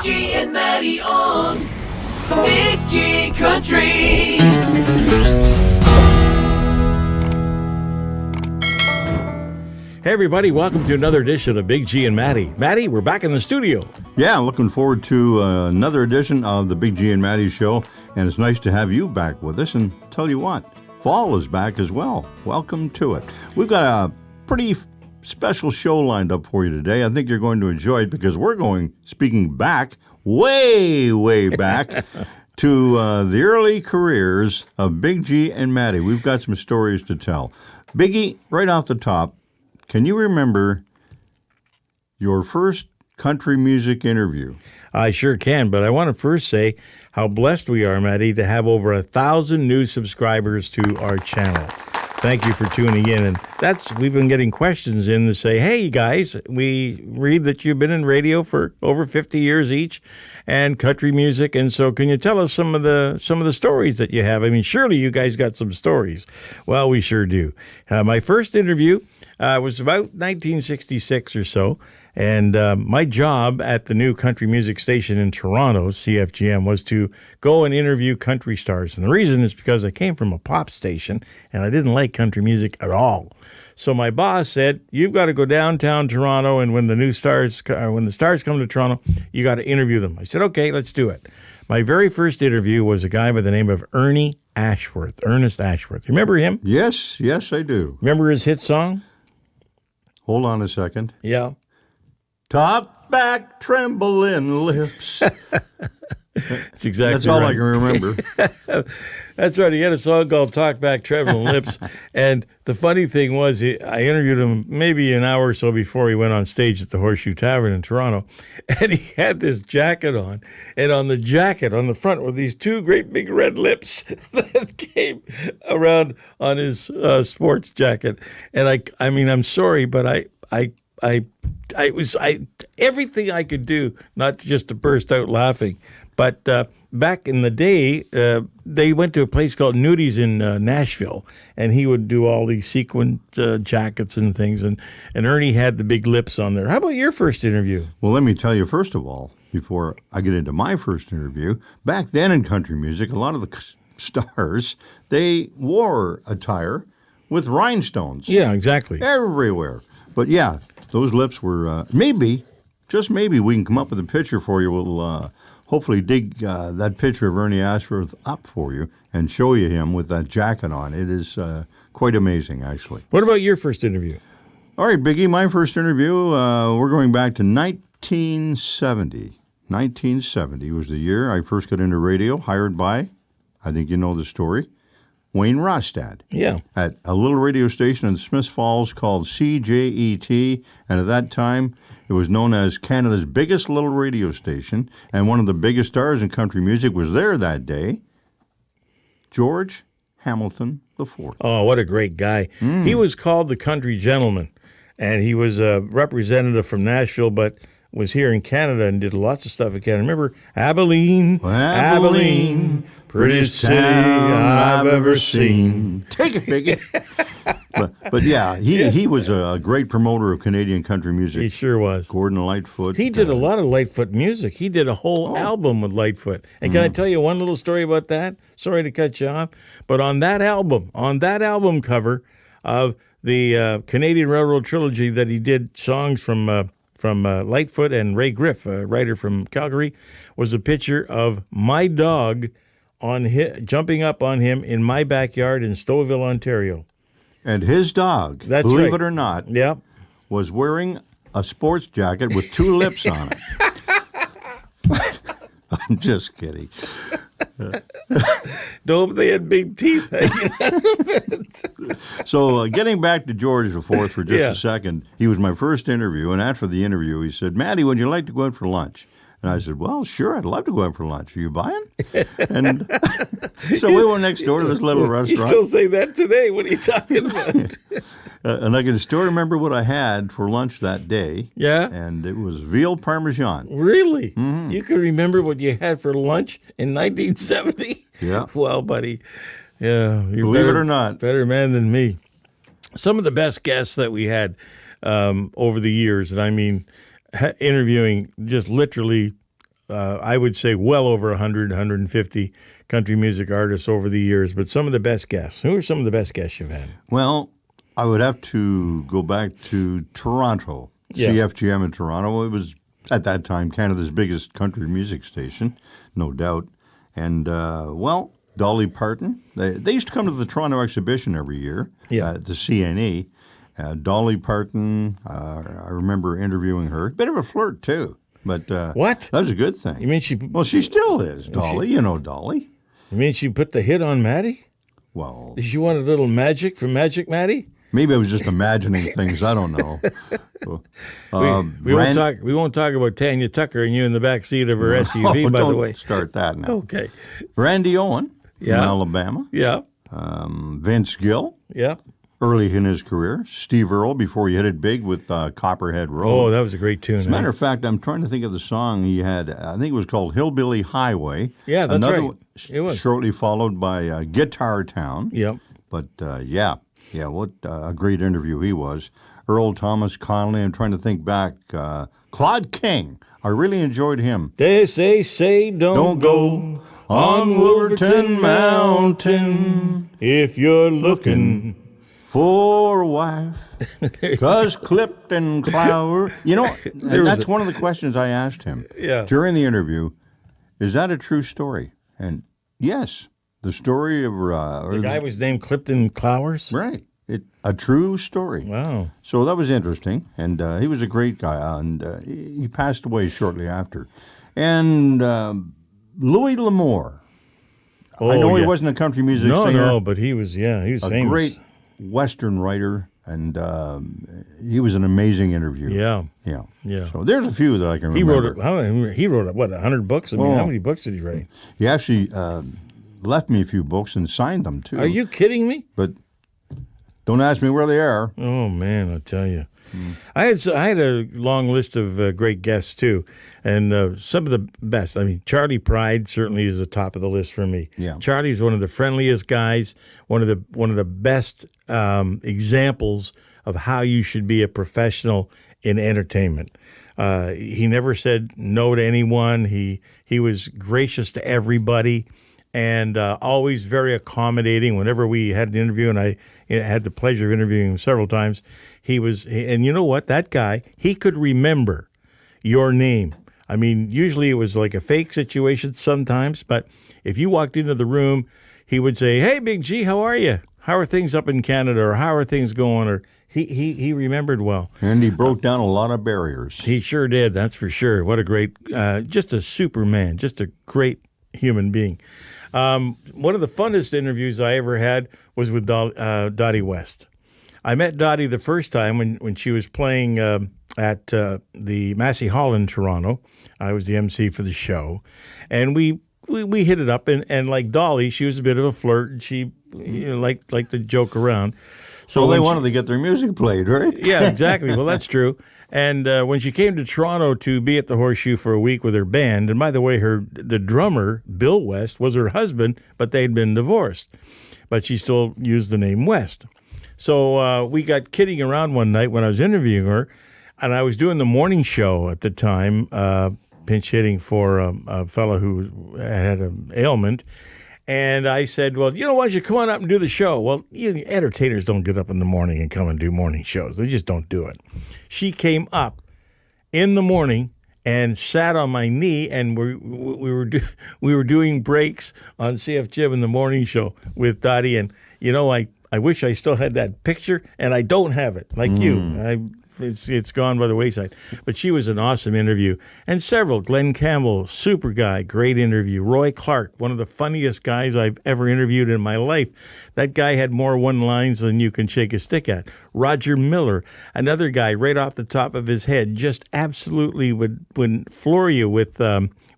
G and Matty on Big G Country. Hey everybody, welcome to another edition of Big G and Matty. Matty, we're back in the studio. Yeah, looking forward to another edition of the Big G and Matty Show, and it's nice to have you back with us. And tell you what, fall is back as well. Welcome to it. We've got a pretty special show lined up for you today. I think you're going to enjoy it because we're speaking back, way back, to the early careers of Big G and Matty. We've got some stories to tell. Biggie, right off the top, can you remember your first country music interview? I sure can, but I want to first say how blessed we are, Matty, to have over 1,000 new subscribers to our channel. Thank you for tuning in. And we've been getting questions in to say, hey, guys, we read that you've been in radio for over 50 years each and country music. And so can you tell us some of the stories that you have? I mean, surely you guys got some stories. Well, we sure do. My first interview was about 1966 or so. And my job at the new country music station in Toronto, CFGM, was to go and interview country stars. And the reason is because I came from a pop station, and I didn't like country music at all. So my boss said, you've got to go downtown Toronto, and when the stars come to Toronto, you got to interview them. I said, okay, let's do it. My very first interview was a guy by the name of Ernest Ashworth. You remember him? Yes, I do. Remember his hit song? Hold on a second. Yeah. Talk back, trembling lips. That's exactly That's all right. I can remember. That's right. He had a song called Talk Back, Trembling Lips. And the funny thing was, I interviewed him maybe an hour or so before he went on stage at the Horseshoe Tavern in Toronto. And he had this jacket on. And on the jacket, on the front, were these two great big red lips that came around on his sports jacket. And I mean, I'm sorry, but I everything I could do, not just to burst out laughing. But back in the day, they went to a place called Nudies in Nashville, and he would do all these sequin jackets and things, and Ernie had the big lips on there. How about your first interview? Well, let me tell you, first of all, before I get into my first interview, back then in country music, a lot of the stars, they wore attire with rhinestones. Yeah, exactly. Everywhere. But yeah, those lips were just maybe, we can come up with a picture for you. We'll hopefully dig that picture of Ernie Ashworth up for you and show you him with that jacket on. It is quite amazing, actually. What about your first interview? All right, Biggie, my first interview, we're going back to 1970. 1970 was the year I first got into radio, hired by, I think you know the story, Wayne Rostad. Yeah. At a little radio station in Smiths Falls called CJET, and at that time, it was known as Canada's biggest little radio station, and one of the biggest stars in country music was there that day, George Hamilton IV. Oh, what a great guy. He was called the Country Gentleman, and he was a representative from Nashville, but was here in Canada and did lots of stuff in Canada. Remember Abilene, prettiest city I've ever seen. Take it, Biggie. but yeah, he was a great promoter of Canadian country music. He sure was. Gordon Lightfoot. He did a lot of Lightfoot music. He did a whole album with Lightfoot. And can I tell you one little story about that? Sorry to cut you off, but on that album cover of the Canadian Railroad Trilogy that he did songs from Lightfoot and Ray Griff, a writer from Calgary, was a picture of my dog jumping up on him in my backyard in Stouffville, Ontario. And his dog, That's believe right. it or not, Yep. was wearing a sports jacket with two lips on it. I'm just kidding. No, they had big teeth. So getting back to George IV for just a second, he was my first interview, and after the interview, he said, Matty, would you like to go out for lunch? And I said, well, sure, I'd love to go out for lunch. Are you buying? And so we went next door to this little restaurant. You still say that today. What are you talking about? And I can still remember what I had for lunch that day. Yeah? And it was veal parmesan. Really? Mm-hmm. You can remember what you had for lunch in 1970? Yeah. Well, buddy, yeah. You're Believe it or not. Better man than me. Some of the best guests that we had over the years, and I mean interviewing just literally I would say well over 100, 150 country music artists over the years, but some of the best guests. Who are some of the best guests you've had? Well, I would have to go back to Toronto, Yeah. CFGM in Toronto. It was, at that time, Canada's biggest country music station, no doubt. And, well, Dolly Parton. They used to come to the Toronto exhibition every year at the CNE. Dolly Parton, I remember interviewing her. Bit of a flirt, too. But What? That was a good thing. You mean she? Well, she still is, Dolly. You know Dolly. You mean she put the hit on Matty? Well, Did she want a little magic from Magic Matty? maybe I was just imagining things. I don't know. We won't talk about Tanya Tucker and you in the back seat of her SUV. By don't the way, start that now. okay. Randy Owen Yeah. from Alabama. Yeah. Vince Gill, Yeah. early in his career. Steve Earle, before he hit it big with Copperhead Road. Oh, that was a great tune. As a matter of fact, I'm trying to think of the song he had. I think it was called Hillbilly Highway. Yeah, that's Another right. one, It was. shortly followed by Guitar Town. Yep. But yeah, what a great interview he was. Earl Thomas Connolly. I'm trying to think back. Claude King. I really enjoyed him. They say don't go on Wolverton Mountain if you're looking. for a wife. 'Cause clipped and clower. You know, and that's one of the questions I asked him during the interview. Is that a true story? And yes, the story of The guy was named Clifton Clowers? right. A true story. Wow. So that was interesting, and he was a great guy, and he passed away shortly after. And Louis L'Amour. I know he wasn't a country music singer. No, but he was a famous. great Western writer, and he was an amazing interview. Yeah. Yeah. So there's a few that I can He remember. he wrote, what, 100 books? I mean, Oh. how many books did he write? He actually left me a few books and signed them, too. Are you kidding me? But don't ask me where they are. Oh, man, I'll tell you. I had a long list of great guests, too, and some of the best. I mean, Charlie Pride certainly is the top of the list for me. Yeah. Charlie's one of the friendliest guys, one of the best examples of how you should be a professional in entertainment. He never said no to anyone. He was gracious to everybody, and always very accommodating. Whenever we had an interview, and I had the pleasure of interviewing him several times, and you know what? That guy, he could remember your name. I mean, usually it was like a fake situation sometimes, but if you walked into the room, he would say, "Hey, Big G, how are you? How are things up in Canada? Or how are things going?" Or he remembered well. And he broke down a lot of barriers. He sure did, that's for sure. What a great, just a superman, just a great human being. One of the funnest interviews I ever had was with Dottie West. I met Dottie the first time when she was playing at the Massey Hall in Toronto. I was the MC for the show, and we hit it up. And like Dolly, she was a bit of a flirt, and she liked to joke around. So they wanted to get their music played, right? Yeah, exactly. Well, that's true. And when she came to Toronto to be at the Horseshoe for a week with her band, and by the way, the drummer, Bill West, was her husband, but they'd been divorced. But she still used the name West. So we got kidding around one night when I was interviewing her, and I was doing the morning show at the time, pinch hitting for a fellow who had an ailment. And I said, well, why don't you come on up and do the show? Well, entertainers don't get up in the morning and come and do morning shows. They just don't do it. She came up in the morning and sat on my knee, and we were doing breaks on CFGM in the morning show with Dottie. And, I wish I still had that picture, and I don't have it, like you. It's gone by the wayside. But she was an awesome interview. And several. Glen Campbell, super guy, great interview. Roy Clark, one of the funniest guys I've ever interviewed in my life. That guy had more one-lines than you can shake a stick at. Roger Miller, another guy right off the top of his head, just absolutely would floor you with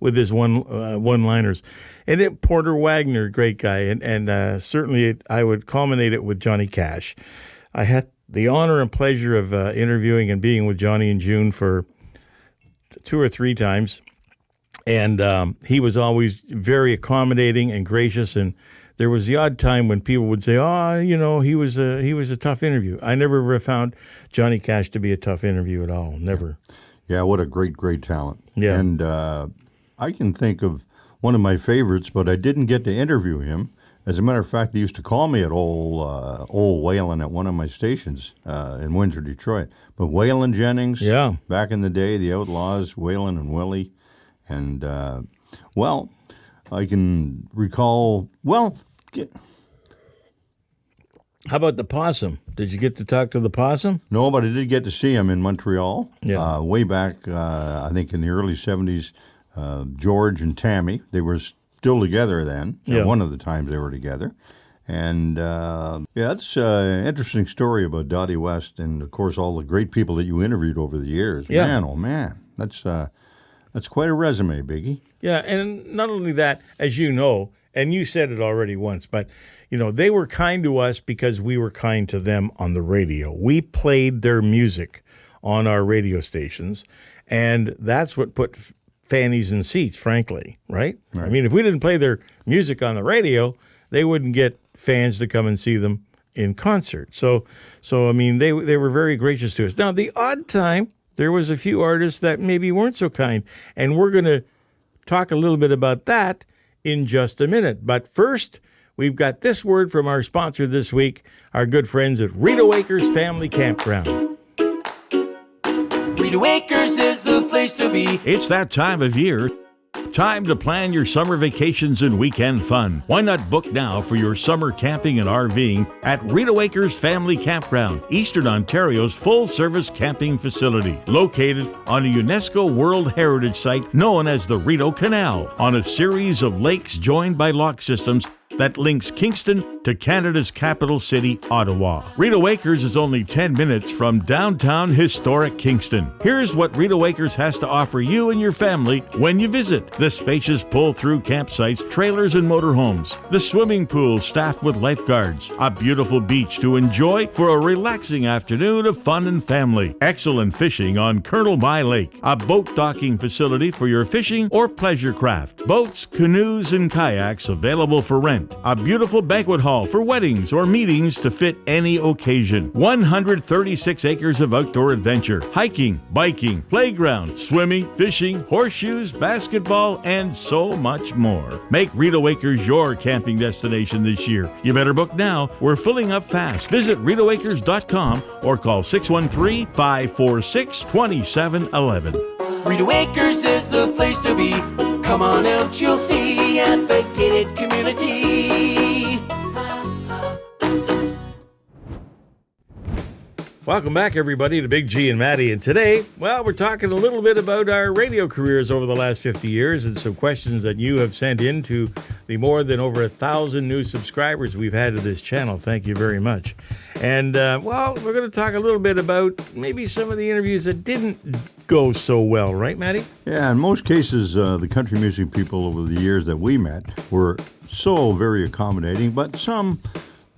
his one-liners. And Porter Wagner, great guy. And certainly I would culminate it with Johnny Cash. I had the honor and pleasure of interviewing and being with Johnny and June for 2 or 3 times. And he was always very accommodating and gracious. And there was the odd time when people would say, he was a tough interview. I never found Johnny Cash to be a tough interview at all. Never. Yeah, what a great talent. Yeah. And I can think of one of my favorites, but I didn't get to interview him. As a matter of fact, they used to call me at old Waylon at one of my stations in Windsor, Detroit. But Waylon Jennings, back in the day, the Outlaws, Waylon and Willie. And, I can recall, how about the possum? Did you get to talk to the possum? No, but I did get to see him in Montreal. Yeah. Way back, I think in the early 70s, George and Tammy, they were still together then. Yeah. One of the times they were together. And, that's an interesting story about Dottie West and, of course, all the great people that you interviewed over the years. Yeah. Man, oh, man. That's quite a resume, Biggie. Yeah, and not only that, as you know, and you said it already once, but, they were kind to us because we were kind to them on the radio. We played their music on our radio stations, and that's what put fannies in seats, frankly, right? I mean, if we didn't play their music on the radio, they wouldn't get fans to come and see them in concert. So I mean, they were very gracious to us. Now, the odd time, there was a few artists that maybe weren't so kind, and we're going to talk a little bit about that in just a minute. But first, we've got this word from our sponsor this week, our good friends at Rita Waker's Family Campground. Rita Waker's is the place to be. It's that time of year. Time to plan your summer vacations and weekend fun. Why not book now for your summer camping and RVing at Rita Waker's Family Campground, Eastern Ontario's full-service camping facility, located on a UNESCO World Heritage Site known as the Rideau Canal, on a series of lakes joined by lock systems that links Kingston to Canada's capital city, Ottawa. Rita Waker's is only 10 minutes from downtown historic Kingston. Here's what Rita Waker's has to offer you and your family when you visit. The spacious pull-through campsites, trailers, and motorhomes. The swimming pool staffed with lifeguards. A beautiful beach to enjoy for a relaxing afternoon of fun and family. Excellent fishing on Colonel By Lake. A boat docking facility for your fishing or pleasure craft. Boats, canoes, and kayaks available for rent. A beautiful banquet hall for weddings or meetings to fit any occasion. 136 acres of outdoor adventure, hiking, biking, playground, swimming, fishing, horseshoes, basketball, and so much more. Make Rita Waker's your camping destination this year. You better book now. We're filling up fast. Visit ritawakers.com or call 613-546-2711. Rita Waker's is the place to be. Come on out, you'll see at the gated community. Welcome back, everybody, to Big G and Matty. And today, we're talking a little bit about our radio careers over the last 50 years and some questions that you have sent in to the more than over 1,000 new subscribers we've had to this channel. Thank you very much. And, we're going to talk a little bit about maybe some of the interviews that didn't go so well, right, Matty? Yeah, in most cases, the country music people over the years that we met were so very accommodating, but some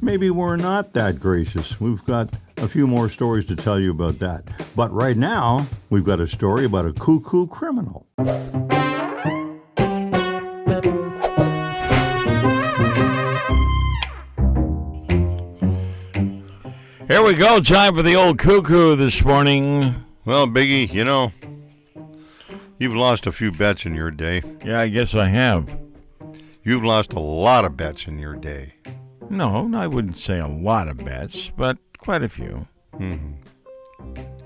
maybe were not that gracious. We've got a few more stories to tell you about that. But right now, we've got a story about a cuckoo criminal. Here we go. Time for the old cuckoo this morning. Well, Biggie, you've lost a few bets in your day. Yeah, I guess I have. You've lost a lot of bets in your day. No, I wouldn't say a lot of bets, but quite a few. Mm-hmm.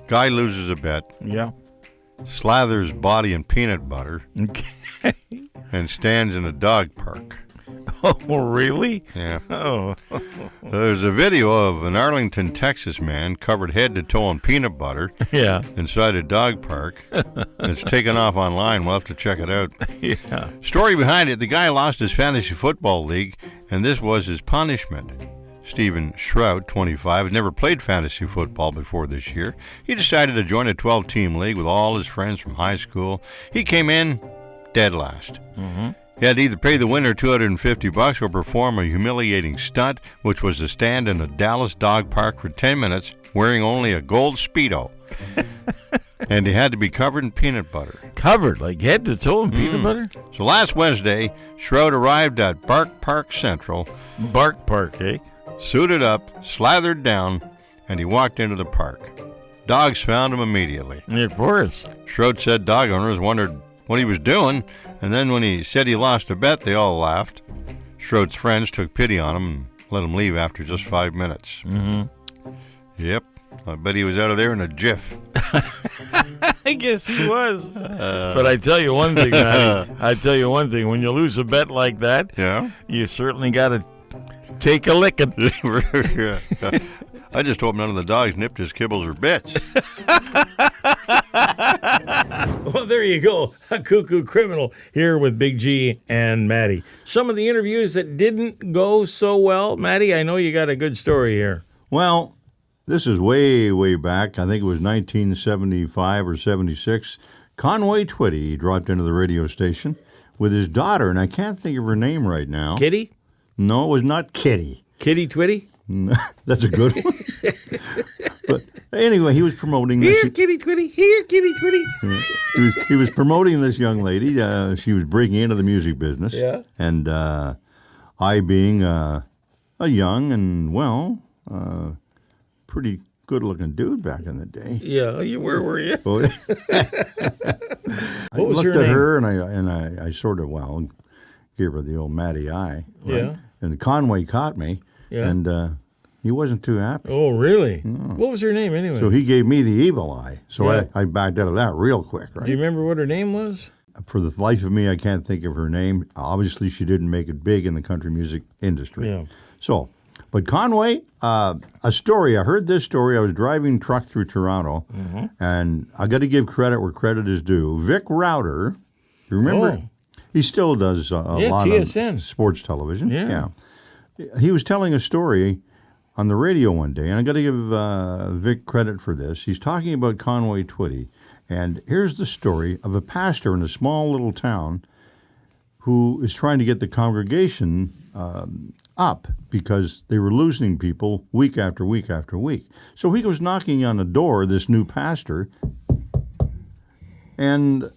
Guy loses a bet. Yeah. Slathers body in peanut butter. Okay. And stands in a dog park. Oh, really? Yeah. Oh. There's a video of an Arlington, Texas man covered head to toe in peanut butter. Yeah. Inside a dog park. And it's taken off online. We'll have to check it out. Yeah. Story behind it, the guy lost his fantasy football league, and this was his punishment. Stephen Shroud, 25, had never played fantasy football before this year. He decided to join a 12-team league with all his friends from high school. He came in dead last. Mm-hmm. He had to either pay the winner $250 or perform a humiliating stunt, which was to stand in a Dallas dog park for 10 minutes wearing only a gold Speedo. And he had to be covered in peanut butter. Covered, like head to toe in peanut butter? So last Wednesday, Shroud arrived at Bark Park Central. Bark Park, eh? Suited up, slathered down, and he walked into the park. Dogs found him immediately. Yeah, of course. Shroud said dog owners wondered what he was doing, and then when he said he lost a bet, they all laughed. Schroed's friends took pity on him and let him leave after just 5 minutes. Mm-hmm. Yep, I bet he was out of there in a jiff. I guess he was. But I tell you one thing, Matty. I tell you one thing. When you lose a bet like that, Yeah? you certainly got to take a licking. I just hope none of the dogs nipped his kibbles or bits. Well, there you go. A Cuckoo Criminal here with Big G and Matty. Some of the interviews that didn't go so well. Matty, I know you got a good story here. Well, this is way, way back. I think it was 1975 or 76. Conway Twitty dropped into the radio station with his daughter, and I can't think of her name right now. Kitty? No, it was not Kitty. Kitty Twitty? That's a good one. But anyway, he was promoting this. Here, Kitty Twitty. Here, Kitty Twitty. He was promoting this young lady. She was breaking into the music business. Yeah. And I, being a young and, pretty good-looking dude back in the day. Yeah, where were you? I What was looked her at name? her, and I sort of, gave her the old Matty eye. Right? Yeah. And Conway caught me, Yeah. and he wasn't too happy. Oh, really? What was her name anyway? So he gave me the evil eye. So Yeah. I backed out of that real quick, right? Do you remember what her name was? For the life of me, I can't think of her name. Obviously, she didn't make it big in the country music industry. Yeah. So, but Conway, a story. I heard this story. I was driving truck through Toronto, and I got to give credit where credit is due. Vic Router, you remember? Oh. He still does a lot TSN. of sports television. Yeah. He was telling a story on the radio one day, and I got to give Vic credit for this. He's talking about Conway Twitty, and here's the story of a pastor in a small little town who is trying to get the congregation up because they were losing people week after week after week. So he goes knocking on the door, this new pastor, and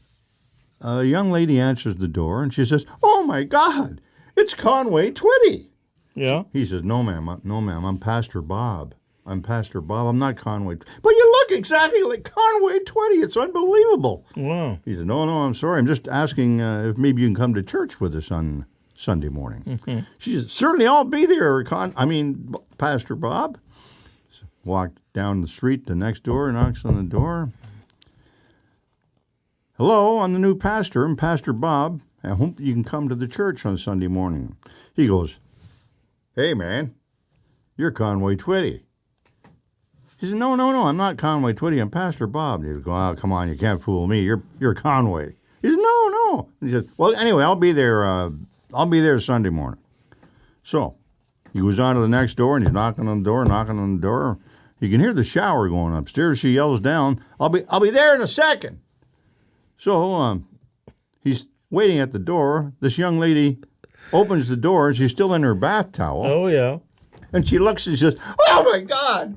a young lady answers the door, and she says, "Oh, my God, it's Conway Twitty." Yeah. He says, "No, ma'am, I'm Pastor Bob. I'm Pastor Bob. I'm not Conway. But you look exactly like Conway Twitty. It's unbelievable." Wow. He said, No, I'm sorry. I'm just asking if maybe you can come to church with us on Sunday morning." She said, "Certainly, I'll be there, Pastor Bob." So walked down the street to next door, knocks on the door. "Hello, I'm the new pastor. I'm Pastor Bob. I hope you can come to the church on Sunday morning." He goes, "Hey, man, you're Conway Twitty." He said, No, I'm not Conway Twitty. I'm Pastor Bob. And he goes, "Oh, come on, you can't fool me. You're Conway." He said, No. And he says, "Well, anyway, I'll be there. I'll be there Sunday morning." So he goes on to the next door, and he's knocking on the door. You can hear the shower going upstairs. She yells down, I'll be there in a second." So he's waiting at the door. This young lady opens the door, and she's still in her bath towel. Oh, yeah. And she looks and she says, "Oh, my God."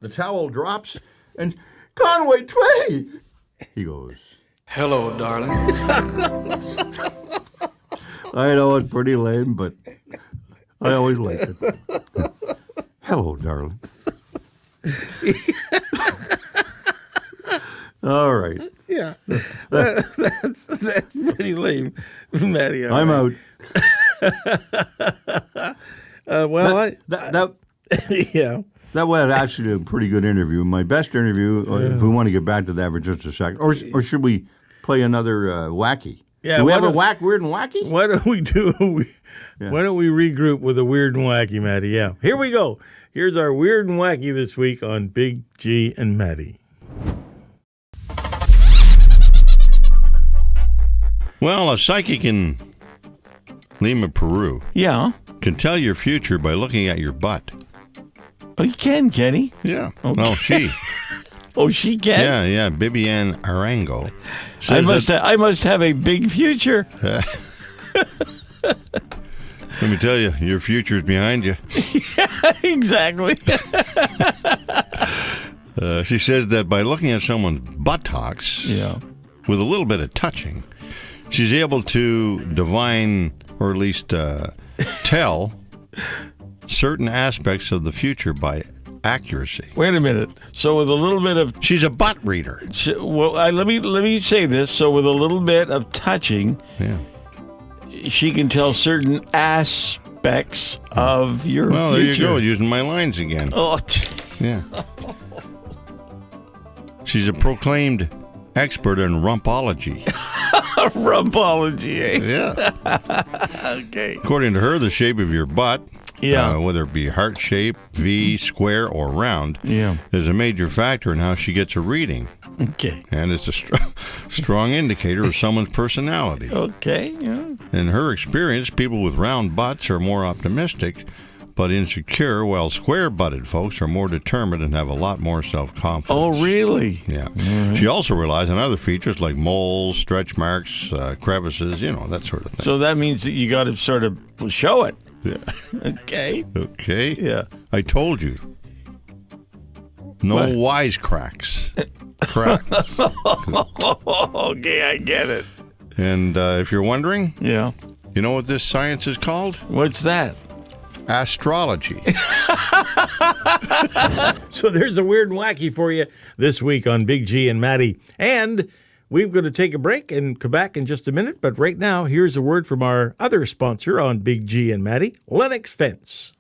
The towel drops, and "Conway Twitty." He goes, Hello, darling. I know it's pretty lame, but I always like it. "Hello, darling." All right. Yeah. That's pretty lame, Matty. all I'm right. out. Well, That yeah. that was actually a pretty good interview. My best interview, if we want to get back to that for just a second. Or should we play another wacky? Yeah, Do we why have a don't- Weird and Wacky? Why don't we Why don't we regroup with a Weird and Wacky, Matty? Yeah. Here we go. Here's our Weird and Wacky this week on Big G and Matty. Well, a psychic in Lima, Peru, Yeah. can tell your future by looking at your butt. Oh, you can he? Yeah. Okay. Well, she. Oh, she can? Yeah. Bibian Arango. I says I must have a big future. Let me tell you, your future's behind you. Exactly. She says that by looking at someone's buttocks, Yeah. with a little bit of touching, she's able to divine, or at least tell, certain aspects of the future by accuracy. Wait a minute. So with a little bit of She's a butt reader. let me say this. So with a little bit of touching, Yeah. she can tell certain aspects of your Well, future. there you go, using my lines again. Oh, Yeah. She's a proclaimed expert in rumpology. rumpology, eh? Yeah. Okay. According to her, the shape of your butt, Yeah. whether it be heart shape, V, square, or round, Yeah. is a major factor in how she gets a reading. Okay. And it's a strong indicator of someone's personality. Okay. Yeah. In her experience, people with round butts are more optimistic, but insecure, while square-butted folks are more determined and have a lot more self-confidence. Oh, really? Yeah. She also relies on other features like moles, stretch marks, crevices, that sort of thing. So that means that you got to sort of show it. Yeah. Okay. Okay. Yeah. I told you. No What? wisecracks. Cracks. Okay, I get it. And if you're wondering, Yeah. you know what this science is called? What's that? Astrology. So there's a Weird and Wacky for you this week on Big G and Matty. And we're going to take a break and come back in just a minute. But right now, here's a word from our other sponsor on Big G and Matty, Lennox Fence.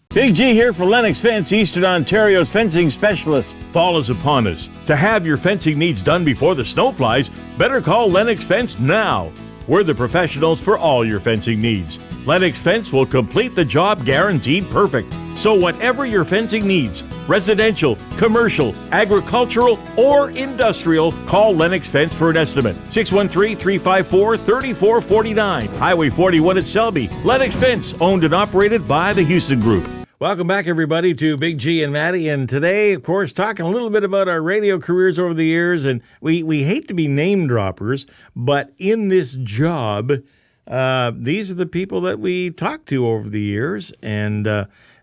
Big G here for Lennox Fence, Eastern Ontario's fencing specialist. Fall is upon us. To have your fencing needs done before the snow flies, better call Lennox Fence now. We're the professionals for all your fencing needs. Lennox Fence will complete the job guaranteed perfect. So whatever your fencing needs, residential, commercial, agricultural, or industrial, call Lennox Fence for an estimate. 613-354-3449. Highway 41 at Selby. Lennox Fence, owned and operated by the Houston Group. Welcome back, everybody, to Big G and Matty. And today, of course, talking a little bit about our radio careers over the years. And we hate to be name droppers, but in this job, these are the people that we talked to over the years and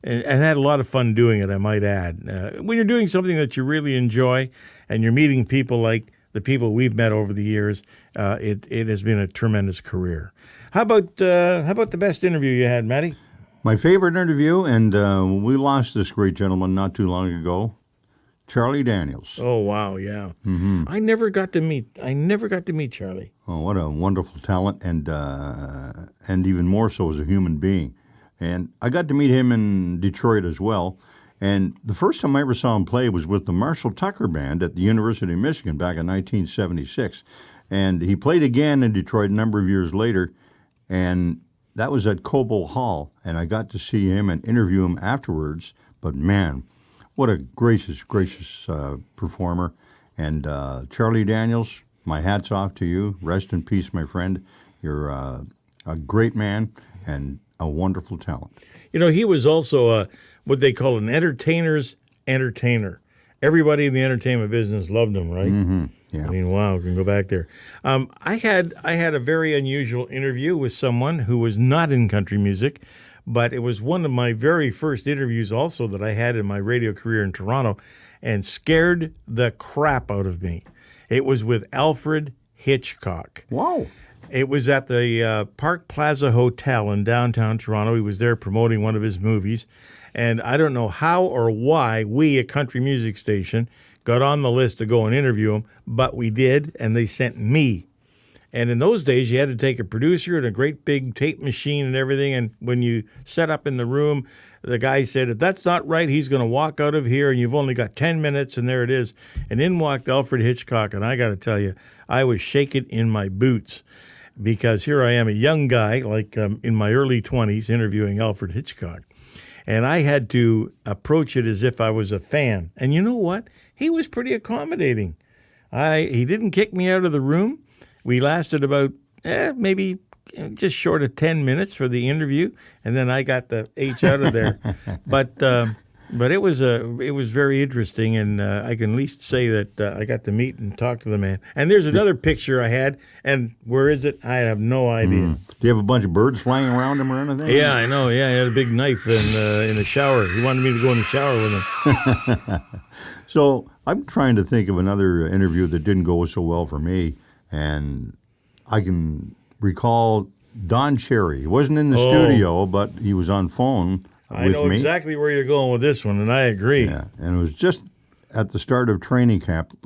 had a lot of fun doing it, I might add. When you're doing something that you really enjoy and you're meeting people like the people we've met over the years, it has been a tremendous career. How about the best interview you had, Matty? My favorite interview, and we lost this great gentleman not too long ago, Charlie Daniels. Oh wow, yeah. Mm-hmm. I never got to meet Charlie. Oh, what a wonderful talent, and even more so as a human being. And I got to meet him in Detroit as well. And the first time I ever saw him play was with the Marshall Tucker Band at the University of Michigan back in 1976. And he played again in Detroit a number of years later, and that was at Cobo Hall, and I got to see him and interview him afterwards. But man, what a gracious performer. And Charlie Daniels, my hat's off to you. Rest in peace, my friend. You're a great man and a wonderful talent. You know, he was also what they call an entertainer's entertainer. Everybody in the entertainment business loved him, right? Mm-hmm. Yeah. I mean, wow, we can go back there. I had a very unusual interview with someone who was not in country music, but it was one of my very first interviews also that I had in my radio career in Toronto and scared the crap out of me. It was with Alfred Hitchcock. Wow. It was at the Park Plaza Hotel in downtown Toronto. He was there promoting one of his movies. And I don't know how or why we, a country music station, got on the list to go and interview him, but we did, and they sent me. And in those days, you had to take a producer and a great big tape machine and everything. And when you set up in the room, the guy said, if that's not right, he's going to walk out of here, and you've only got 10 minutes, and there it is. And in walked Alfred Hitchcock, and I got to tell you, I was shaking in my boots because here I am, a young guy, like in my early 20s, interviewing Alfred Hitchcock. And I had to approach it as if I was a fan. And you know what? He was pretty accommodating. He didn't kick me out of the room. We lasted about maybe just short of 10 minutes for the interview, and then I got the H out of there. But it was very interesting, and I can at least say that I got to meet and talk to the man. And there's another picture I had, and where is it? I have no idea. Do you have a bunch of birds flying around him or anything? Yeah, I know. Yeah, he had a big knife in the shower. He wanted me to go in the shower with him. So I'm trying to think of another interview that didn't go so well for me, and I can recall Don Cheery. He wasn't in the studio, but he was on phone I know exactly where you're going with this one, and I agree. Yeah, and it was just at the start of training camp,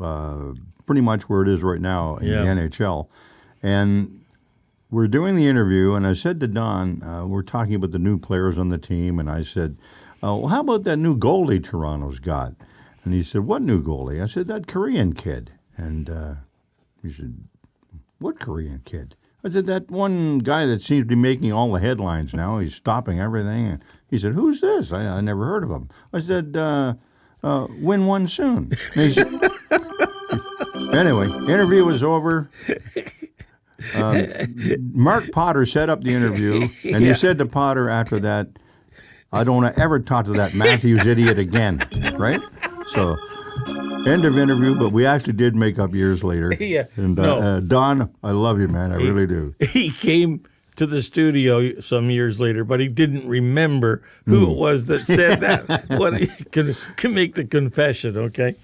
pretty much where it is right now in the NHL. And we're doing the interview, and I said to Don, we're talking about the new players on the team, and I said, well, how about that new goalie Toronto's got? And he said, what new goalie? I said, that Korean kid. And he said, what Korean kid? I said, that one guy that seems to be making all the headlines now. He's stopping everything. And he said, who's this? I never heard of him. I said, win one soon. And he said, anyway, interview was over. Mark Potter set up the interview, and he said to Potter after that, I don't want to ever talk to that Matthews idiot again, right? So, end of interview, but we actually did make up years later. Yeah. And Don, I love you, man. I really do. He came to the studio some years later, but he didn't remember who it was that said that. What he can make the confession, okay?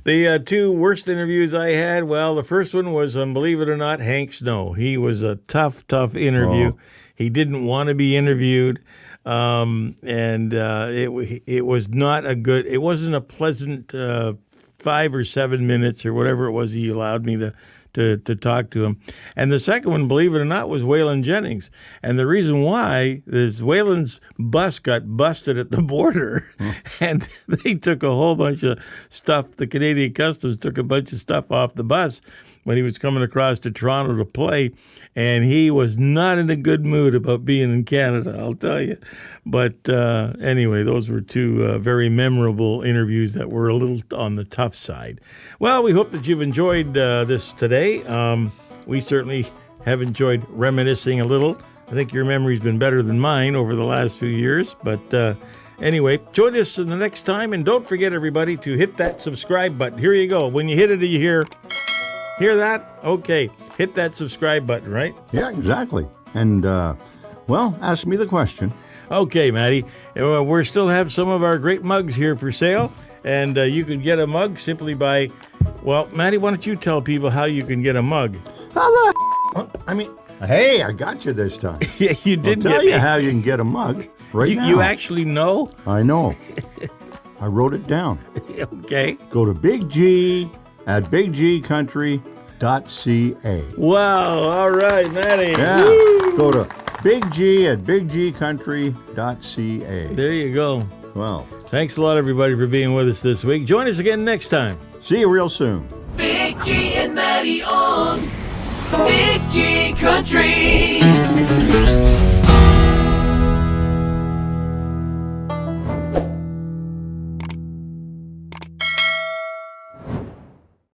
The two worst interviews I had, well, the first one was, believe it or not, Hank Snow. He was a tough interview. Oh. He didn't want to be interviewed. It was not a good, it wasn't a pleasant 5 or 7 minutes or whatever it was he allowed me to talk to him. And the second one, believe it or not, was Waylon Jennings. And the reason why is Waylon's bus got busted at the border, and they took a whole bunch of stuff. The Canadian Customs took a bunch of stuff off the bus when he was coming across to Toronto to play, and he was not in a good mood about being in Canada, I'll tell you. But anyway, those were two very memorable interviews that were a little on the tough side. Well, we hope that you've enjoyed this today. We certainly have enjoyed reminiscing a little. I think your memory's been better than mine over the last few years. But anyway, join us the next time, and don't forget, everybody, to hit that subscribe button. Here you go. When you hit it, you hear that? Okay. Hit that subscribe button, right? Yeah, exactly. And, well, ask me the question. Okay, Matty. We still have some of our great mugs here for sale, and you can get a mug simply by, well, Matty, why don't you tell people how you can get a mug? How the I mean, hey, I got you this time. Yeah, you did I'll tell you how you can get a mug right now. You actually know? I know. I wrote it down. Okay. Go to Big G at biggcountry.ca. Wow, all right, Matty. Yeah, woo! Go to Big G at biggcountry.ca. There you go. Well, thanks a lot, everybody, for being with us this week. Join us again next time. See you real soon. Big G and Matty on Big G Country.